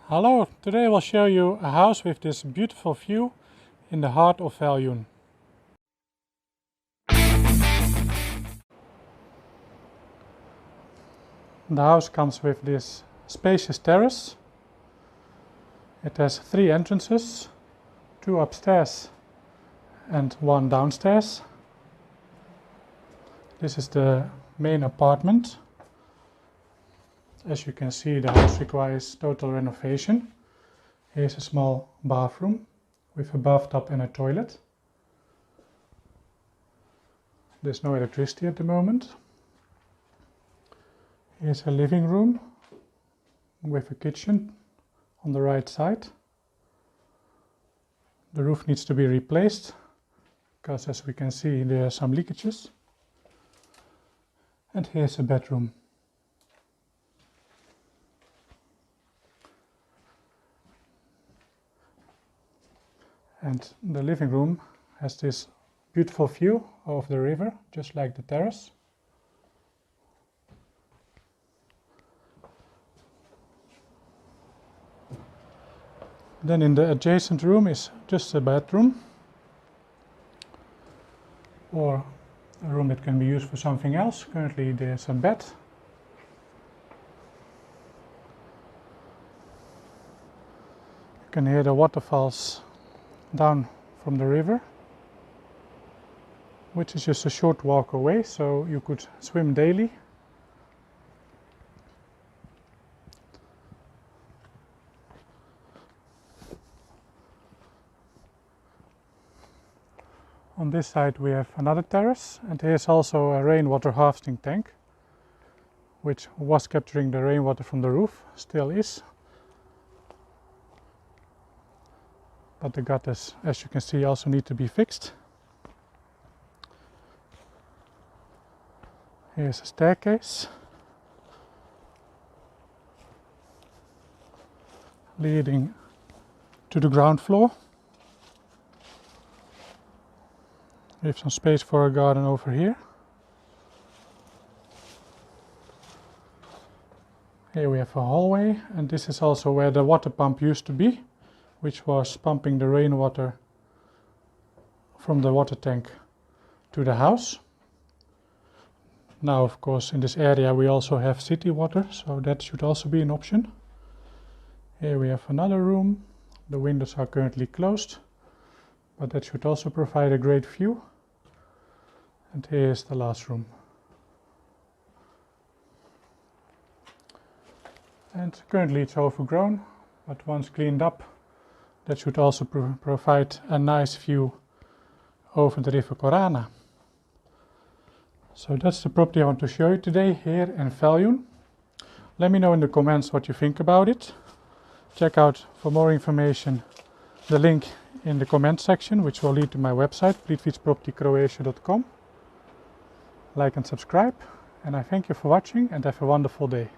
Hello, today I will show you a house with this beautiful view in the heart of Veljun. The house comes with this spacious terrace. It has 3 entrances, 2 upstairs and 1 downstairs. This is the main apartment. As you can see, the house requires total renovation. Here's a small bathroom with a bathtub and a toilet. There's no electricity at the moment. Here's a living room with a kitchen on the right side. The roof needs to be replaced because, as we can see, there are some leakages. And here's a bedroom. And the living room has this beautiful view of the river, just like the terrace. Then in the adjacent room is just a bedroom, or a room that can be used for something else. Currently there's a bed. You can hear the waterfalls down from the river, which is just a short walk away, so you could swim daily. On this side we have another terrace, and here's also a rainwater harvesting tank, which was capturing the rainwater from the roof, still is. But the gutters, as you can see, also need to be fixed. Here's a staircase leading to the ground floor. We have some space for a garden over here. Here we have a hallway, and this is also where the water pump used to be, which was pumping the rainwater from the water tank to the house. Now, of course, in this area we also have city water, so that should also be an option. Here we have another room. The windows are currently closed, but that should also provide a great view. And here is the last room. And currently it's overgrown, but once cleaned up, that should also provide a nice view over the river Korana. So that's the property I want to show you today here in Veljun. Let me know in the comments what you think about it. Check out, for more information, the link in the comment section, which will lead to my website, pleatefietspropertycroatia.com. Like and subscribe, and I thank you for watching and have a wonderful day.